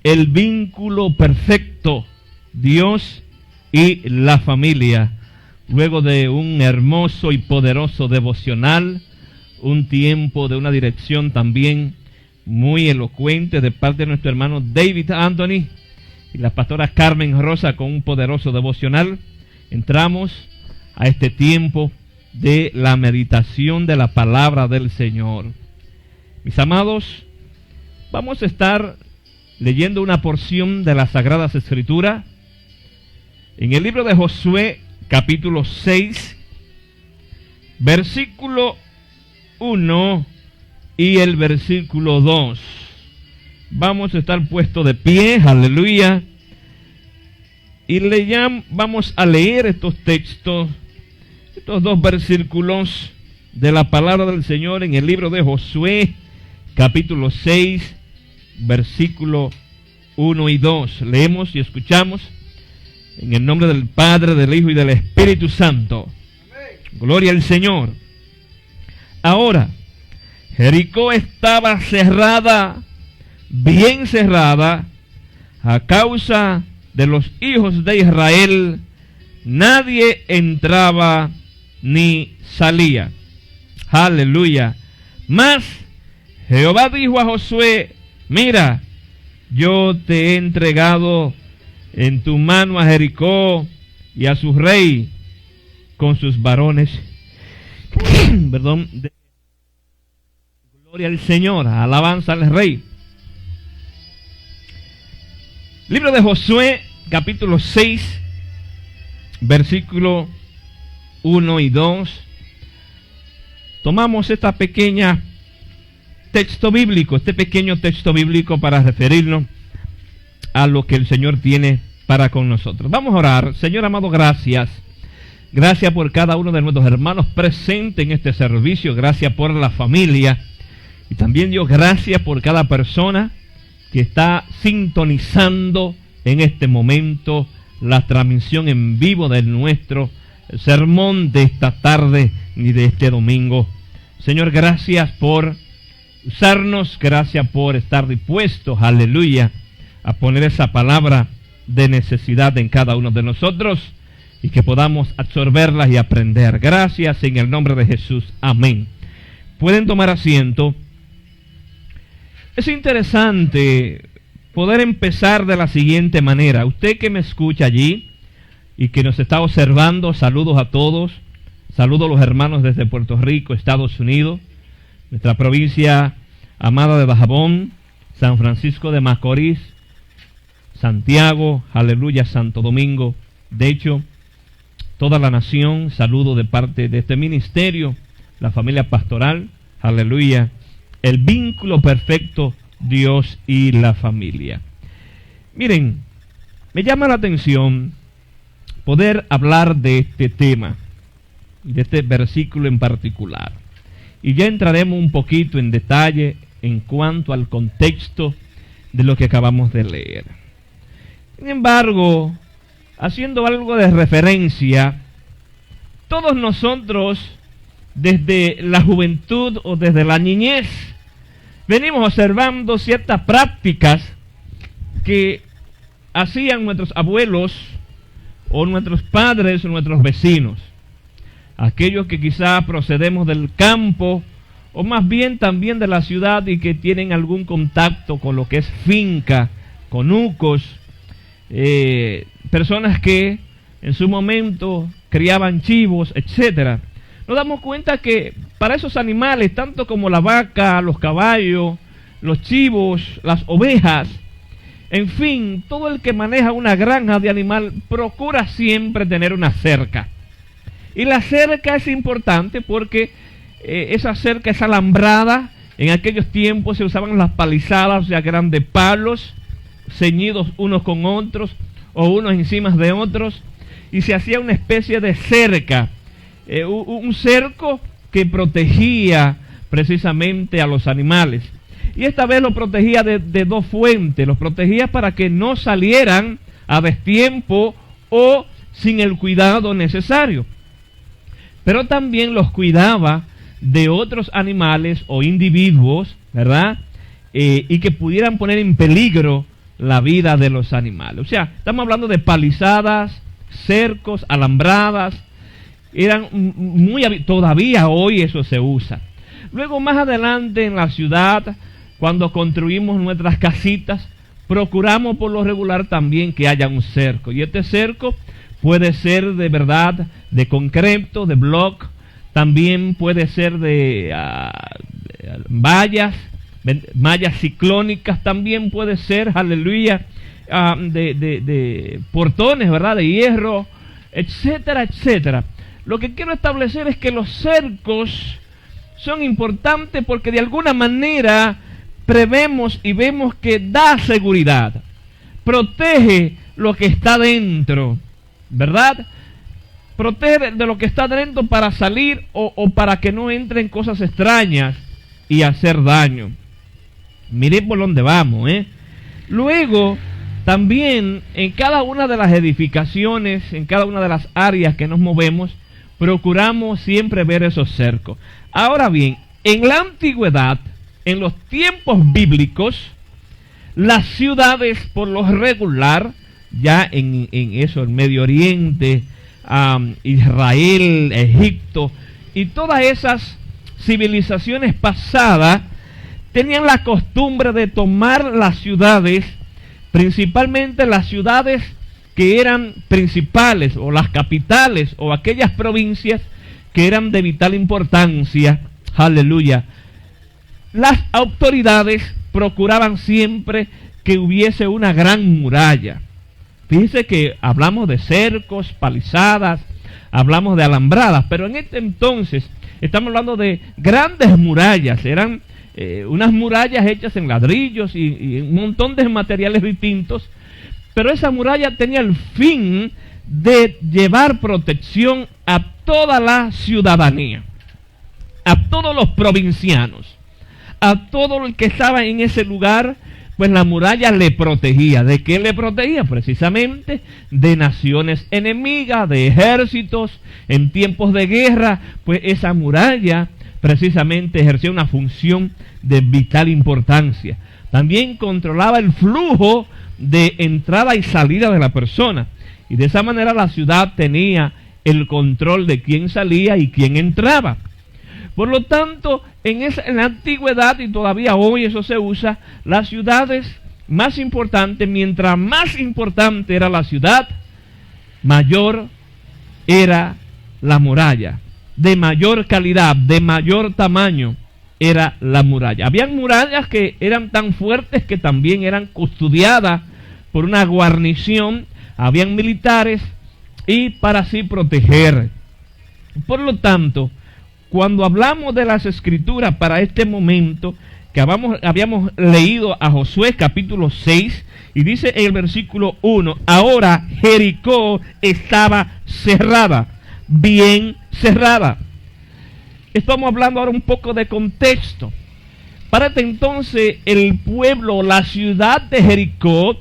el vínculo perfecto, Dios y la familia. Luego de un hermoso y poderoso devocional, un tiempo de una dirección también muy elocuente de parte de nuestro hermano David Anthony y la pastora Carmen Rosa con un poderoso devocional, entramos a este tiempo de la meditación de la palabra del Señor. Mis amados, vamos a estar leyendo una porción de las Sagradas Escrituras en el libro de Josué, capítulo 6, versículo 1 y el versículo 2. Vamos a estar puestos de pie, aleluya, y vamos a leer estos textos, estos dos versículos de la palabra del Señor en el libro de Josué, capítulo 6, versículo 1 y 2. Leemos y escuchamos en el nombre del Padre, del Hijo y del Espíritu Santo. Gloria al Señor. Ahora, Jericó estaba cerrada, bien cerrada, a causa de los hijos de Israel. Nadie entraba ni salía. Aleluya. Mas Jehová dijo a Josué: mira, yo te he entregado en tu mano a Jericó y a su rey con sus varones. Perdón. Gloria al Señor, alabanza al Rey. Libro de Josué, capítulo 6, versículo 1 y 2. Tomamos este pequeño texto bíblico para referirnos a lo que el Señor tiene para con nosotros. Vamos a orar. Señor amado, gracias. Gracias por cada uno de nuestros hermanos presentes en este servicio. Gracias por la familia. Y también, Dios, gracias por cada persona que está sintonizando en este momento la transmisión en vivo de nuestro sermón de esta tarde y de este domingo. Señor, gracias por usarnos, gracias por estar dispuestos, aleluya, a poner esa palabra de necesidad en cada uno de nosotros y que podamos absorberlas y aprender. Gracias en el nombre de Jesús. Amén. Pueden tomar asiento. Es interesante poder empezar de la siguiente manera. Usted que me escucha allí y que nos está observando, saludos a todos. Saludos a los hermanos desde Puerto Rico, Estados Unidos, nuestra provincia amada de Dajabón, San Francisco de Macorís, Santiago, aleluya, Santo Domingo. De hecho, toda la nación, saludo de parte de este ministerio, la familia pastoral, aleluya. El vínculo perfecto, Dios y la familia. Miren, me llama la atención poder hablar de este tema, de este versículo en particular. Y ya entraremos un poquito en detalle en cuanto al contexto de lo que acabamos de leer. Sin embargo, haciendo algo de referencia, todos nosotros, desde la juventud o desde la niñez, venimos observando ciertas prácticas que hacían nuestros abuelos o nuestros padres o nuestros vecinos. Aquellos que quizá procedemos del campo o más bien también de la ciudad y que tienen algún contacto con lo que es finca, conucos, personas que en su momento criaban chivos, etcétera. Nos damos cuenta que para esos animales, tanto como la vaca, los caballos, los chivos, las ovejas, en fin, todo el que maneja una granja de animal procura siempre tener una cerca. Y la cerca es importante porque esa cerca es alambrada. En aquellos tiempos se usaban las palizadas, o sea, que eran de palos, ceñidos unos con otros, o unos encima de otros, y se hacía una especie de cerca, un cerco que protegía precisamente a los animales. Y esta vez lo protegía de dos fuentes. Los protegía para que no salieran a destiempo o sin el cuidado necesario. Pero también los cuidaba de otros animales o individuos, ¿verdad? Y que pudieran poner en peligro la vida de los animales. O sea, estamos hablando de palizadas, cercos, alambradas. Eran todavía hoy eso se usa. Luego más adelante en la ciudad, cuando construimos nuestras casitas, procuramos por lo regular también que haya un cerco. Y este cerco puede ser de verdad de concreto, de block, también puede ser de mallas ciclónicas, también puede ser, aleluya, de portones, ¿verdad? De hierro, etcétera, etcétera. Lo que quiero establecer es que los cercos son importantes porque de alguna manera prevemos y vemos que da seguridad, protege lo que está dentro, ¿verdad? Protege de lo que está dentro para salir o para que no entren cosas extrañas y hacer daño. Miren por dónde vamos, ¿eh? Luego, también en cada una de las edificaciones, en cada una de las áreas que nos movemos, procuramos siempre ver esos cercos. Ahora bien, en la antigüedad, en los tiempos bíblicos, las ciudades por lo regular, ya en eso, el Medio Oriente, Israel, Egipto y todas esas civilizaciones pasadas, tenían la costumbre de tomar las ciudades, principalmente las ciudades que eran principales o las capitales o aquellas provincias que eran de vital importancia, aleluya. Las autoridades procuraban siempre que hubiese una gran muralla. Fíjese que hablamos de cercos, palizadas, hablamos de alambradas, pero en este entonces estamos hablando de grandes murallas. Eran unas murallas hechas en ladrillos y un montón de materiales distintos, pero esa muralla tenía el fin de llevar protección a toda la ciudadanía, a todos los provincianos, a todo el que estaba en ese lugar. Pues la muralla le protegía. ¿De qué le protegía? Precisamente de naciones enemigas, de ejércitos. En tiempos de guerra, pues esa muralla precisamente ejercía una función de vital importancia. También controlaba el flujo de entrada y salida de la persona. Y de esa manera la ciudad tenía el control de quién salía y quién entraba. Por lo tanto, en la antigüedad, y todavía hoy eso se usa, las ciudades más importantes, mientras más importante era la ciudad, mayor era la muralla. De mayor calidad, de mayor tamaño era la muralla. Habían murallas que eran tan fuertes que también eran custodiadas por una guarnición, habían militares y para así proteger. Por lo tanto, cuando hablamos de las escrituras para este momento, que habíamos leído a Josué capítulo 6, y dice en el versículo 1, ahora Jericó estaba cerrada, bien cerrada. Estamos hablando ahora un poco de contexto. Para este entonces el pueblo, la ciudad de Jericó,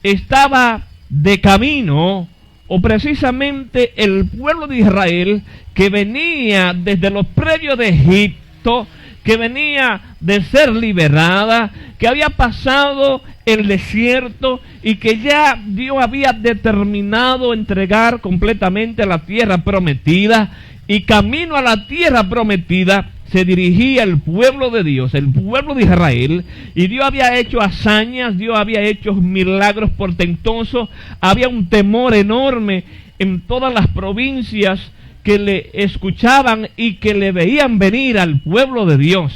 estaba de camino, o precisamente el pueblo de Israel que venía desde los predios de Egipto, que venía de ser liberada, que había pasado el desierto y que ya Dios había determinado entregar completamente la tierra prometida, y camino a la tierra prometida se dirigía el pueblo de Dios, el pueblo de Israel, y Dios había hecho hazañas, Dios había hecho milagros portentosos, había un temor enorme en todas las provincias que le escuchaban y que le veían venir al pueblo de Dios.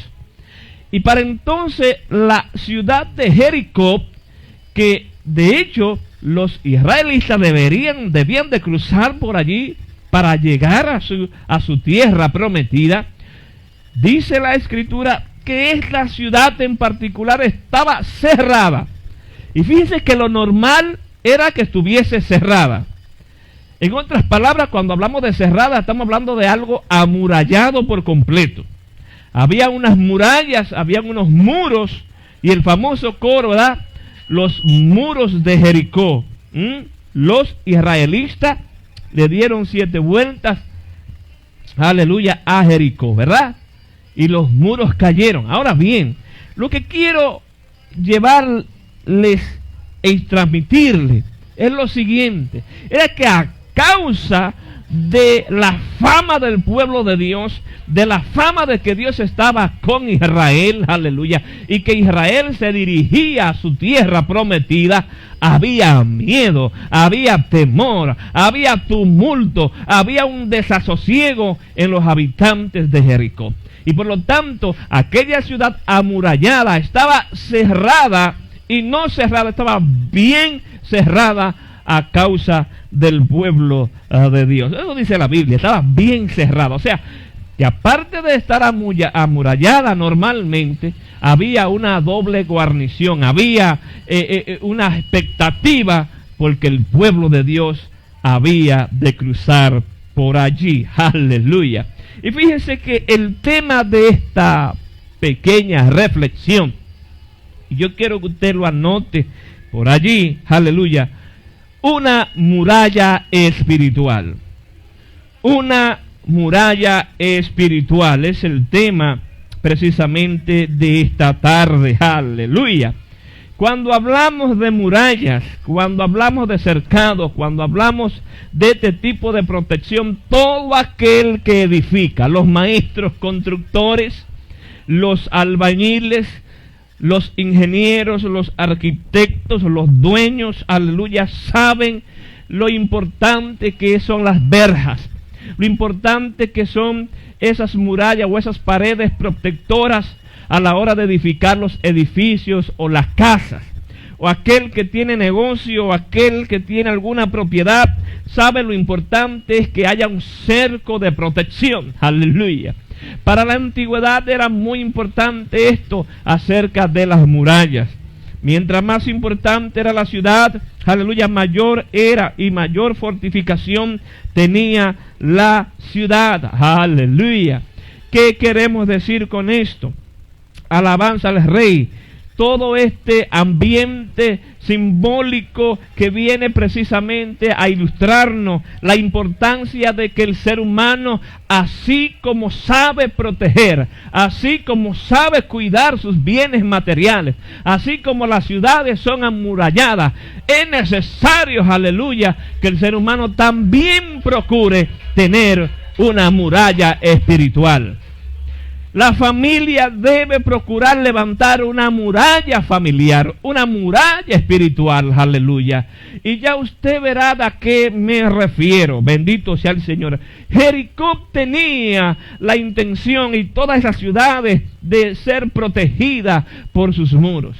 Y para entonces la ciudad de Jericó, que de hecho los israelitas debían de cruzar por allí para llegar a su tierra prometida, dice la escritura que esta ciudad en particular estaba cerrada. Y fíjense que lo normal era que estuviese cerrada. En otras palabras, cuando hablamos de cerrada, estamos hablando de algo amurallado por completo. Había unas murallas, habían unos muros, y el famoso coro, ¿verdad? Los muros de Jericó. Los israelitas le dieron 7 vueltas, aleluya, a Jericó, ¿verdad? Y los muros cayeron. Ahora bien, lo que quiero llevarles y transmitirle es lo siguiente: era que a causa de la fama del pueblo de Dios, de la fama de que Dios estaba con Israel, aleluya, y que Israel se dirigía a su tierra prometida, había miedo, había temor, había tumulto, había un desasosiego en los habitantes de Jericó. Y por lo tanto, aquella ciudad amurallada estaba cerrada, y no cerrada, estaba bien cerrada a causa del pueblo de Dios. Eso dice la Biblia, estaba bien cerrada. O sea, que aparte de estar amurallada normalmente, había una doble guarnición, había una expectativa, porque el pueblo de Dios había de cruzar por allí. Aleluya. Y fíjense que el tema de esta pequeña reflexión, y yo quiero que usted lo anote por allí, aleluya: una muralla espiritual. Una muralla espiritual es el tema precisamente de esta tarde, aleluya. Cuando hablamos de murallas, cuando hablamos de cercados, cuando hablamos de este tipo de protección, todo aquel que edifica, los maestros constructores, los albañiles, los ingenieros, los arquitectos, los dueños, aleluya, saben lo importante que son las verjas, lo importante que son esas murallas o esas paredes protectoras a la hora de edificar los edificios o las casas. O aquel que tiene negocio, o aquel que tiene alguna propiedad, sabe lo importante es que haya un cerco de protección, aleluya. Para la antigüedad era muy importante esto acerca de las murallas. Mientras más importante era la ciudad, aleluya, mayor era y mayor fortificación tenía la ciudad, aleluya. ¿Qué queremos decir con esto? Alabanza al Rey. Todo este ambiente simbólico que viene precisamente a ilustrarnos la importancia de que el ser humano, así como sabe proteger, así como sabe cuidar sus bienes materiales, así como las ciudades son amuralladas, es necesario, aleluya, que el ser humano también procure tener una muralla espiritual. La familia debe procurar levantar una muralla familiar, una muralla espiritual, aleluya. Y ya usted verá a qué me refiero, bendito sea el Señor. Jericó tenía la intención, y todas esas ciudades, de ser protegidas por sus muros.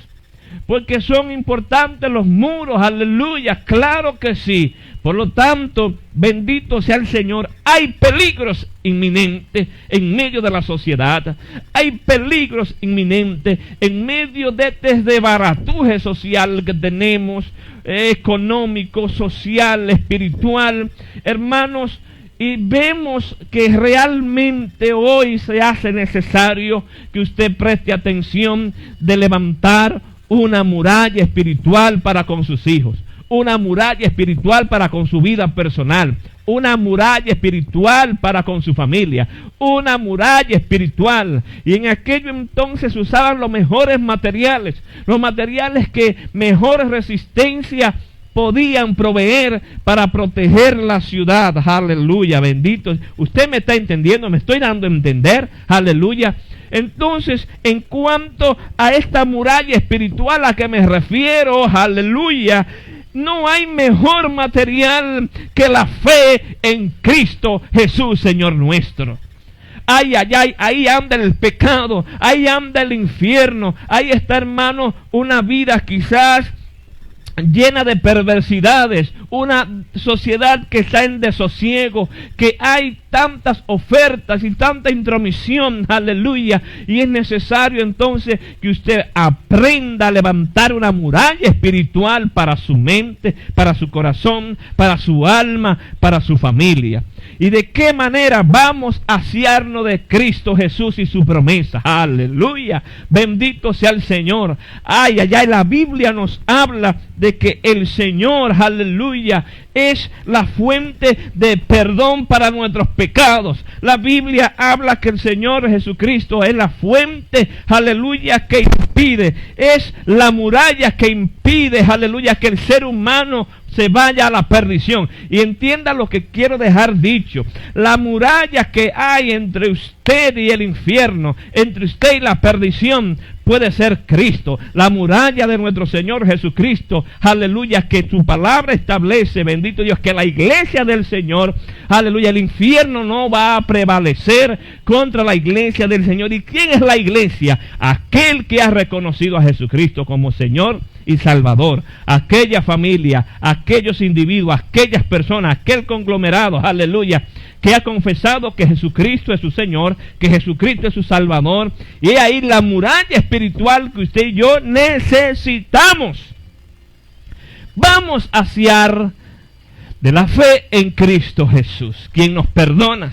Porque son importantes los muros, aleluya, claro que sí. Por lo tanto, bendito sea el Señor, hay peligros inminentes en medio de la sociedad, hay peligros inminentes en medio de este desbaratuje social que tenemos, económico, social, espiritual, hermanos. Y vemos que realmente hoy se hace necesario que usted preste atención de levantar una muralla espiritual para con sus hijos, una muralla espiritual para con su vida personal, una muralla espiritual para con su familia, una muralla espiritual. Y en aquello entonces se usaban los mejores materiales, los materiales que mejor resistencia podían proveer para proteger la ciudad, aleluya, bendito. Usted me está entendiendo, me estoy dando a entender, aleluya. Entonces, en cuanto a esta muralla espiritual a que me refiero, aleluya, no hay mejor material que la fe en Cristo Jesús, Señor nuestro. Ay, ay, ay, ahí anda el pecado, ahí anda el infierno, ahí está, hermano, una vida quizás llena de perversidades, una sociedad que está en desosiego, que hay tantas ofertas y tanta intromisión, aleluya, y es necesario entonces que usted aprenda a levantar una muralla espiritual para su mente, para su corazón, para su alma, para su familia. ¿Y de qué manera vamos a asearnos de Cristo Jesús y su promesa? Aleluya, bendito sea el Señor. Ay, ay, ay, la Biblia nos habla de de que el Señor, aleluya, es la fuente de perdón para nuestros pecados. La Biblia habla que el Señor Jesucristo es la fuente, aleluya, que impide, es la muralla que impide, aleluya, que el ser humano se vaya a la perdición. Y entienda lo que quiero dejar dicho: la muralla que hay entre usted y el infierno, entre usted y la perdición, puede ser Cristo. La muralla de nuestro Señor Jesucristo, aleluya, que tu palabra establece, bendito Dios, que la iglesia del Señor, aleluya, el infierno no va a prevalecer contra la iglesia del Señor. ¿Y quién es la iglesia? Aquel que ha reconocido a Jesucristo como Señor y Salvador. Aquella familia, aquellos individuos, aquellas personas, aquel conglomerado, aleluya, que ha confesado que Jesucristo es su Señor, que Jesucristo es su Salvador. Y ahí la muralla espiritual que usted y yo necesitamos. Vamos hacia de la fe en Cristo Jesús, quien nos perdona,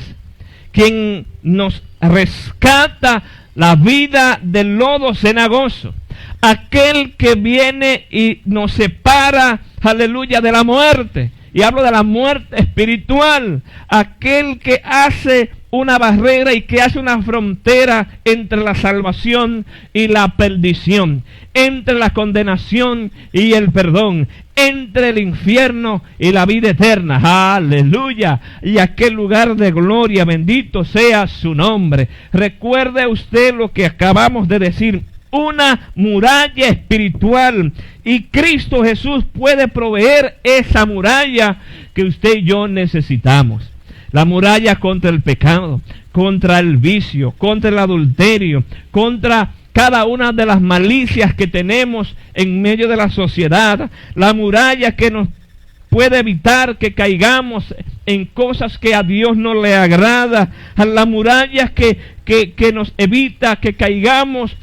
quien nos rescata la vida del lodo cenagoso, aquel que viene y nos separa, aleluya, de la muerte. Y hablo de la muerte espiritual, aquel que hace una barrera y que hace una frontera entre la salvación y la perdición, entre la condenación y el perdón, entre el infierno y la vida eterna. Aleluya. Y aquel lugar de gloria, bendito sea su nombre. Recuerde usted lo que acabamos de decir: una muralla espiritual, y Cristo Jesús puede proveer esa muralla que usted y yo necesitamos. La muralla contra el pecado, contra el vicio, contra el adulterio, contra cada una de las malicias que tenemos en medio de la sociedad. La muralla que nos puede evitar que caigamos en cosas que a Dios no le agrada. La muralla que nos evita que caigamos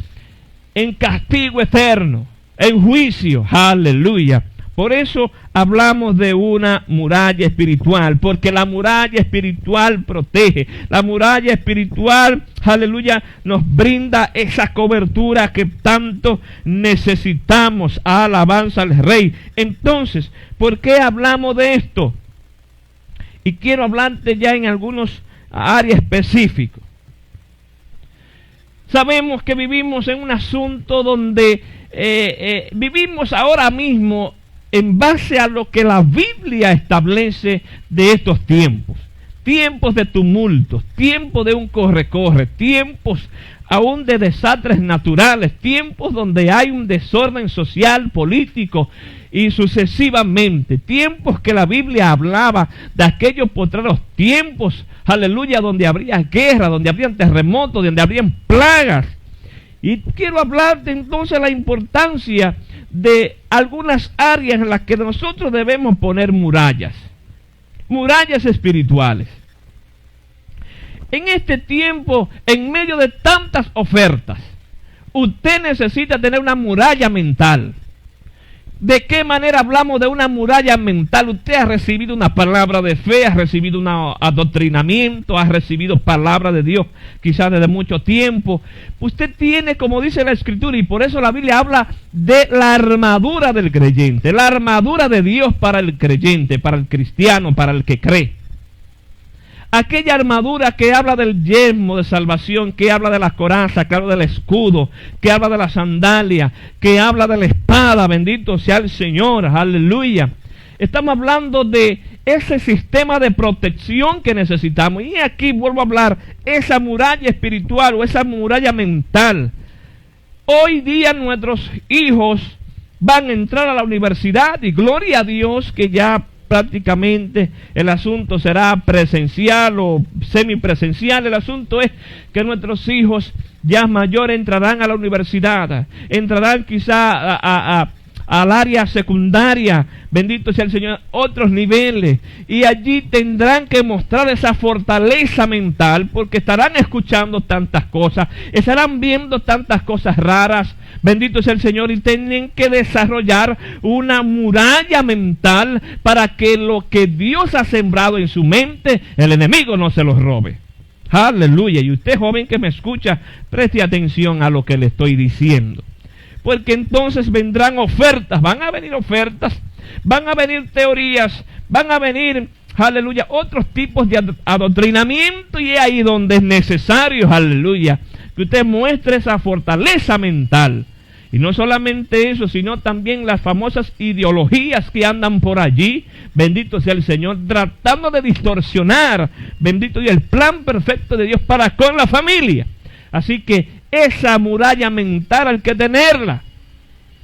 en castigo eterno, en juicio. Aleluya. Por eso hablamos de una muralla espiritual, porque la muralla espiritual protege. La muralla espiritual, aleluya, nos brinda esa cobertura que tanto necesitamos. Alabanza al Rey. Entonces, ¿por qué hablamos de esto? Y quiero hablarte ya en algunos áreas específicas. Sabemos que vivimos en un asunto donde vivimos ahora mismo en base a lo que la Biblia establece de estos tiempos. Tiempos de tumultos, tiempos de un corre-corre, tiempos aún de desastres naturales, tiempos donde hay un desorden social, político y sucesivamente, tiempos que la Biblia hablaba de aquellos postreros tiempos, aleluya, donde habría guerra, donde habrían terremotos, donde habrían plagas. Y quiero hablarte entonces de la importancia de algunas áreas en las que nosotros debemos poner murallas espirituales. En este tiempo, en medio de tantas ofertas, usted necesita tener una muralla mental. ¿De qué manera hablamos de una muralla mental? Usted ha recibido una palabra de fe, ha recibido un adoctrinamiento, ha recibido palabra de Dios quizás desde mucho tiempo. Usted tiene, como dice la Escritura, y por eso la Biblia habla de la armadura del creyente, la armadura de Dios para el creyente, para el cristiano, para el que cree. Aquella armadura que habla del yelmo de salvación, que habla de la coraza, que habla del escudo, que habla de la sandalia, que habla de la espada, bendito sea el Señor, aleluya. Estamos hablando de ese sistema de protección que necesitamos. Y aquí vuelvo a hablar, esa muralla espiritual o esa muralla mental. Hoy día nuestros hijos van a entrar a la universidad y gloria a Dios que ya prácticamente el asunto será presencial o semipresencial. El asunto es que nuestros hijos ya mayores entrarán a la universidad, entrarán quizá al área secundaria, bendito sea el Señor, otros niveles, y allí tendrán que mostrar esa fortaleza mental, porque estarán escuchando tantas cosas, estarán viendo tantas cosas raras, bendito sea el Señor, y tienen que desarrollar una muralla mental para que lo que Dios ha sembrado en su mente, el enemigo no se los robe. Aleluya. Y usted, joven que me escucha, preste atención a lo que le estoy diciendo. porque entonces vendrán ofertas, van a venir ofertas, van a venir teorías, van a venir, aleluya, otros tipos de adoctrinamiento, y es ahí donde es necesario, aleluya, que usted muestre esa fortaleza mental. Y no solamente eso, sino también las famosas ideologías que andan por allí, bendito sea el Señor, tratando de distorsionar, bendito y el plan perfecto de Dios para con la familia. Así que esa muralla mental hay que tenerla.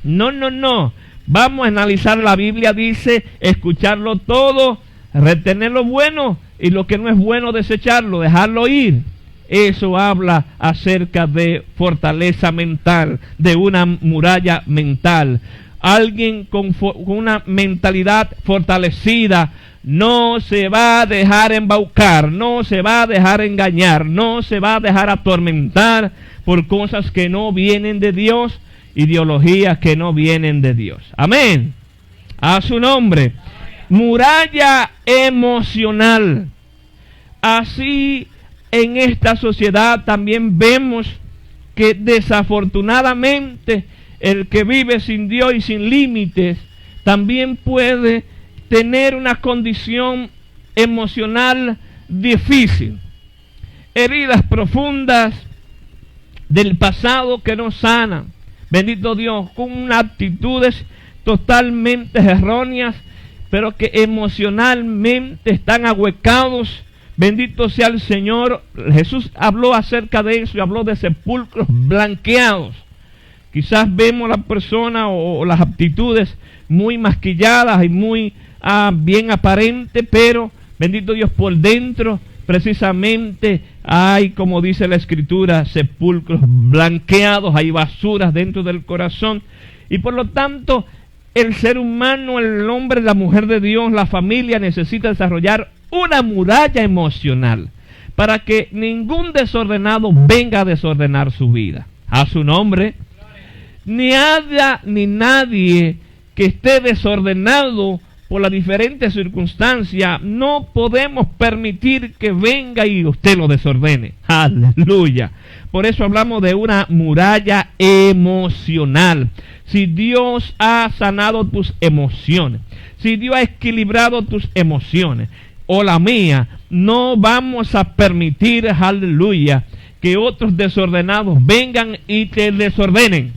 No. Vamos a analizar la Biblia, dice, escucharlo todo, retener lo bueno y lo que no es bueno desecharlo, dejarlo ir. Eso habla acerca de fortaleza mental, de una muralla mental. Alguien con una mentalidad fortalecida no se va a dejar embaucar, no se va a dejar engañar, no se va a dejar atormentar por cosas que no vienen de Dios, ideologías que no vienen de Dios. Amén. A su nombre. Muralla emocional. Así en esta sociedad también vemos que desafortunadamente el que vive sin Dios y sin límites también puede tener una condición emocional difícil. Heridas profundas del pasado que no sanan. Bendito Dios, con actitudes totalmente erróneas, pero que emocionalmente están ahuecados. Bendito sea el Señor. Jesús habló acerca de eso y habló de sepulcros blanqueados. Quizás vemos la persona o las aptitudes muy maquilladas y muy bien aparente, pero bendito Dios, por dentro precisamente hay, como dice la Escritura, sepulcros blanqueados, hay basuras dentro del corazón. Y por lo tanto, el ser humano, el hombre, la mujer de Dios, la familia necesita desarrollar una muralla emocional para que ningún desordenado venga a desordenar su vida. A su nombre. Ni haya ni nadie que esté desordenado por las diferentes circunstancias, no podemos permitir que venga y usted lo desordene. Aleluya. Por eso hablamos de una muralla emocional. Si Dios ha sanado tus emociones, si Dios ha equilibrado tus emociones, o la mía, no vamos a permitir, aleluya, que otros desordenados vengan y te desordenen.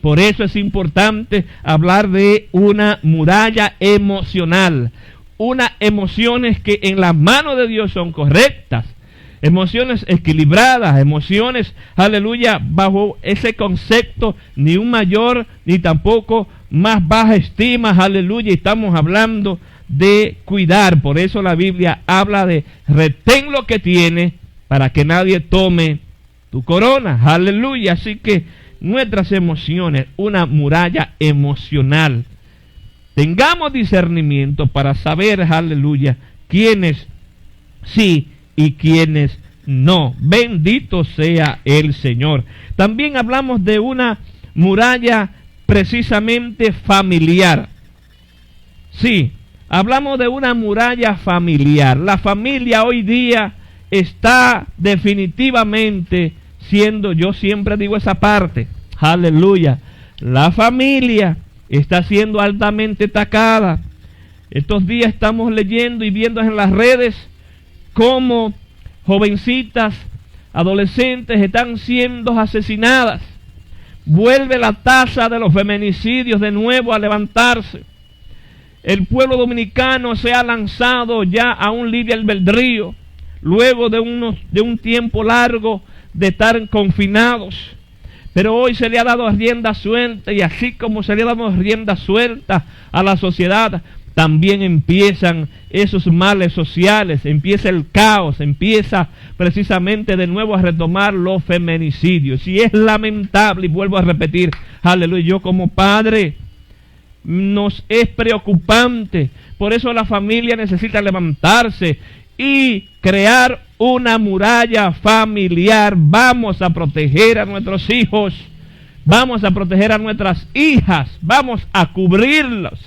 Por eso es importante hablar de una muralla emocional. Unas emociones que en las manos de Dios son correctas. Emociones equilibradas, emociones, aleluya, bajo ese concepto, ni un mayor, ni tampoco más baja estima, aleluya. Estamos hablando de cuidar. Por eso la Biblia habla de retén lo que tienes para que nadie tome tu corona. Aleluya. Así que nuestras emociones, una muralla emocional. Tengamos discernimiento para saber, aleluya, quiénes sí y quiénes no. Bendito sea el Señor. También hablamos de una muralla precisamente familiar. Sí, hablamos de una muralla familiar. La familia hoy día está definitivamente siendo, yo siempre digo esa parte, aleluya, la familia está siendo altamente atacada. Estos días estamos leyendo y viendo en las redes cómo jovencitas, adolescentes están siendo asesinadas. Vuelve la tasa de los feminicidios de nuevo a levantarse. El pueblo dominicano se ha lanzado ya a un libre albedrío, luego de un tiempo largo de estar confinados. Pero hoy se le ha dado rienda suelta, y así como se le ha dado rienda suelta a la sociedad, también empiezan esos males sociales, empieza el caos, empieza precisamente de nuevo a retomar los feminicidios. Y es lamentable, y vuelvo a repetir, aleluya, yo como padre, nos es preocupante. Por eso la familia necesita levantarse y crear una muralla familiar. Vamos a proteger a nuestros hijos, vamos a proteger a nuestras hijas, vamos a cubrirlos.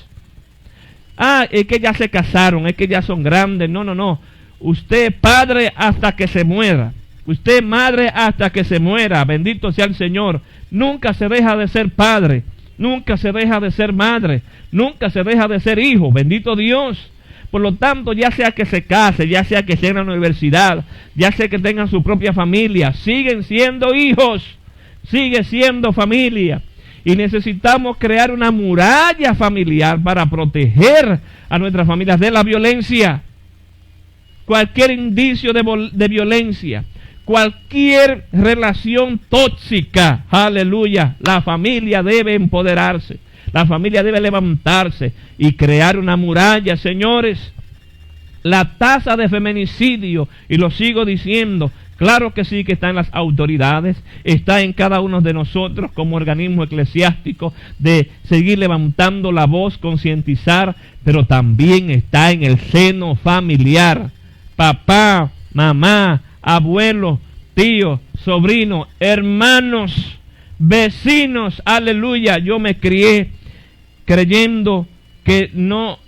Es que ya se casaron, es que ya son grandes. No. Usted es padre hasta que se muera. Usted madre hasta que se muera, bendito sea el Señor. Nunca se deja de ser padre, nunca se deja de ser madre, nunca se deja de ser hijo, bendito Dios. Por lo tanto, ya sea que se case, ya sea que estén en la universidad, ya sea que tengan su propia familia, siguen siendo hijos, sigue siendo familia. Y necesitamos crear una muralla familiar para proteger a nuestras familias de la violencia. Cualquier indicio de violencia, cualquier relación tóxica, aleluya, la familia debe empoderarse. La familia debe levantarse y crear una muralla, señores. La tasa de feminicidio, y lo sigo diciendo, claro que sí que está en las autoridades, está en cada uno de nosotros como organismo eclesiástico de seguir levantando la voz, concientizar, pero también está en el seno familiar. Papá, mamá, abuelo, tío, sobrino, hermanos, vecinos, aleluya. Yo me crié creyendo que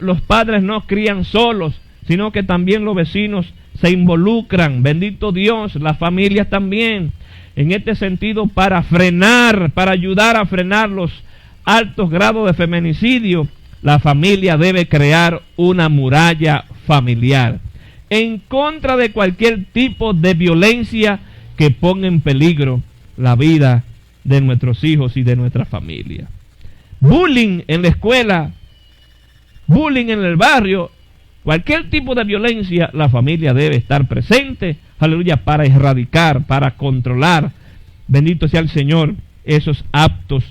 los padres no crían solos, sino que también los vecinos se involucran, bendito Dios, las familias también, en este sentido para frenar, para ayudar a frenar los altos grados de feminicidio. La familia debe crear una muralla familiar en contra de cualquier tipo de violencia que ponga en peligro la vida de nuestros hijos y de nuestra familia. Bullying en la escuela, bullying en el barrio, cualquier tipo de violencia, la familia debe estar presente, aleluya, para erradicar, para controlar, bendito sea el Señor, esos actos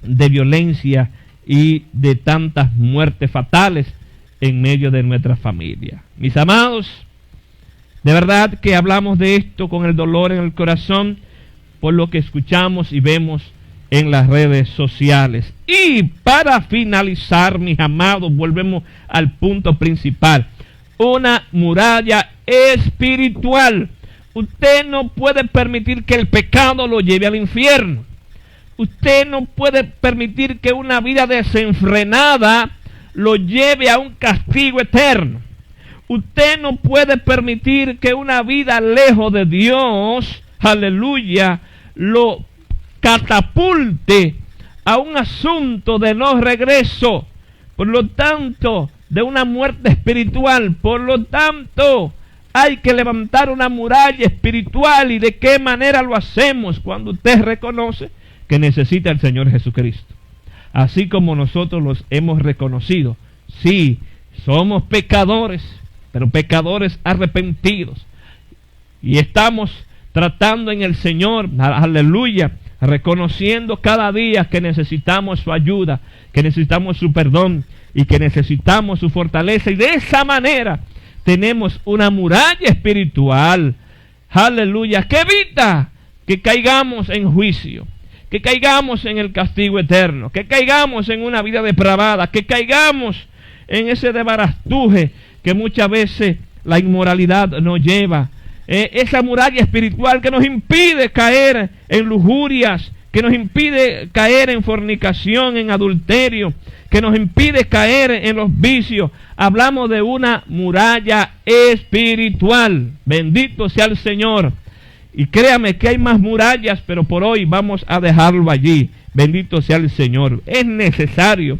de violencia y de tantas muertes fatales en medio de nuestra familia. Mis amados, de verdad que hablamos de esto con el dolor en el corazón por lo que escuchamos y vemos en las redes sociales. Y para finalizar, mis amados, volvemos al punto principal. Una muralla espiritual. Usted no puede permitir que el pecado lo lleve al infierno. Usted no puede permitir que una vida desenfrenada lo lleve a un castigo eterno. Usted no puede permitir que una vida lejos de Dios, aleluya, lo catapulte a un asunto de no regreso, por lo tanto, de una muerte espiritual. Por lo tanto, hay que levantar una muralla espiritual. ¿Y de qué manera lo hacemos? Cuando usted reconoce que necesita al Señor Jesucristo, así como nosotros los hemos reconocido. Sí, somos pecadores, pero pecadores arrepentidos, y estamos tratando en el Señor, aleluya, reconociendo cada día que necesitamos su ayuda, que necesitamos su perdón y que necesitamos su fortaleza. Y de esa manera tenemos una muralla espiritual, aleluya, que evita que caigamos en juicio, que caigamos en el castigo eterno, que caigamos en una vida depravada, que caigamos en ese desbaratuje que muchas veces la inmoralidad nos lleva. Esa muralla espiritual que nos impide caer en lujurias, que nos impide caer en fornicación, en adulterio, que nos impide caer en los vicios. Hablamos de una muralla espiritual. Bendito sea el Señor. Y créame que hay más murallas, pero por hoy vamos a dejarlo allí. Bendito sea el Señor. Es necesario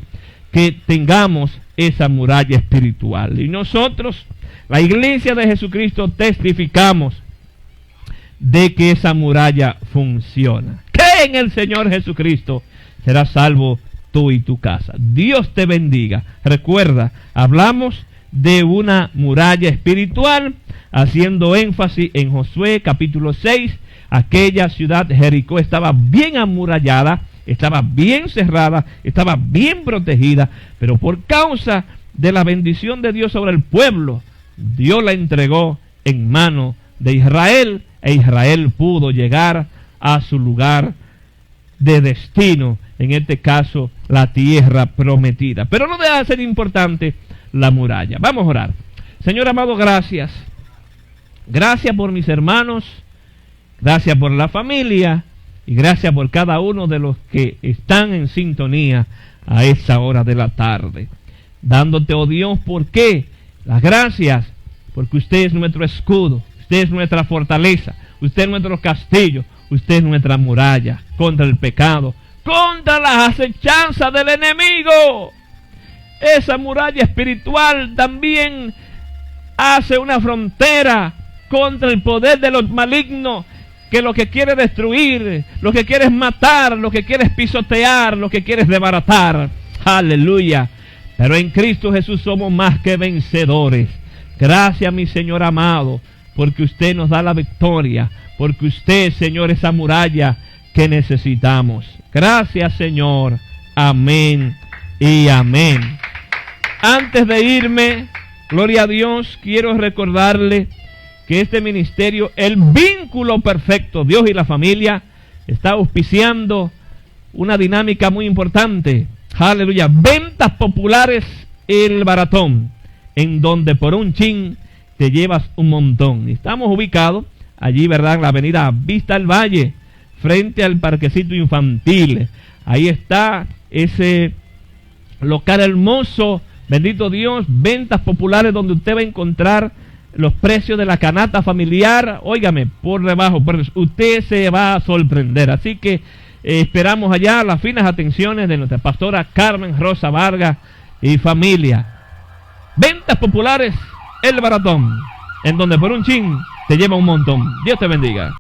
que tengamos esa muralla espiritual. Y nosotros, la iglesia de Jesucristo, testificamos de que esa muralla funciona. Cree en el Señor Jesucristo, serás salvo tú y tu casa. Dios te bendiga. Recuerda, hablamos de una muralla espiritual, haciendo énfasis en Josué capítulo 6. Aquella ciudad de Jericó estaba bien amurallada, estaba bien cerrada, estaba bien protegida, pero por causa de la bendición de Dios sobre el pueblo, Dios la entregó en mano de Israel, e Israel pudo llegar a su lugar de destino, en este caso la tierra prometida. Pero no deja de ser importante la muralla. Vamos a orar. Señor amado, gracias. Gracias por mis hermanos, gracias por la familia y gracias por cada uno de los que están en sintonía a esa hora de la tarde. Dándote, oh Dios, ¿por qué? Las gracias, porque usted es nuestro escudo, Usted es nuestra fortaleza, usted es nuestro castillo, usted es nuestra muralla contra el pecado, contra las acechanzas del enemigo. Esa muralla espiritual también hace una frontera contra el poder de los malignos, que lo que quiere destruir, lo que quiere es matar, lo que quiere es pisotear, lo que quiere es desbaratar. Aleluya. Pero en Cristo Jesús somos más que vencedores. Gracias, mi Señor amado, porque usted nos da la victoria, porque usted, Señor, es esa muralla que necesitamos. Gracias, Señor. Amén y amén. Antes de irme, gloria a Dios, quiero recordarle que este ministerio, el vínculo perfecto, Dios y la familia, está auspiciando una dinámica muy importante. Aleluya. Ventas populares El Baratón, en donde por un chin te llevas un montón. Estamos ubicados allí, ¿verdad?, en la avenida Vista al Valle, frente al parquecito infantil. Ahí está ese local hermoso, bendito Dios, ventas populares, donde usted va a encontrar los precios de la canasta familiar, óigame, por debajo, usted se va a sorprender. Así que esperamos allá las finas atenciones de nuestra pastora Carmen Rosa Vargas y familia. Ventas populares El Baratón, en donde por un chin te lleva un montón. Dios te bendiga.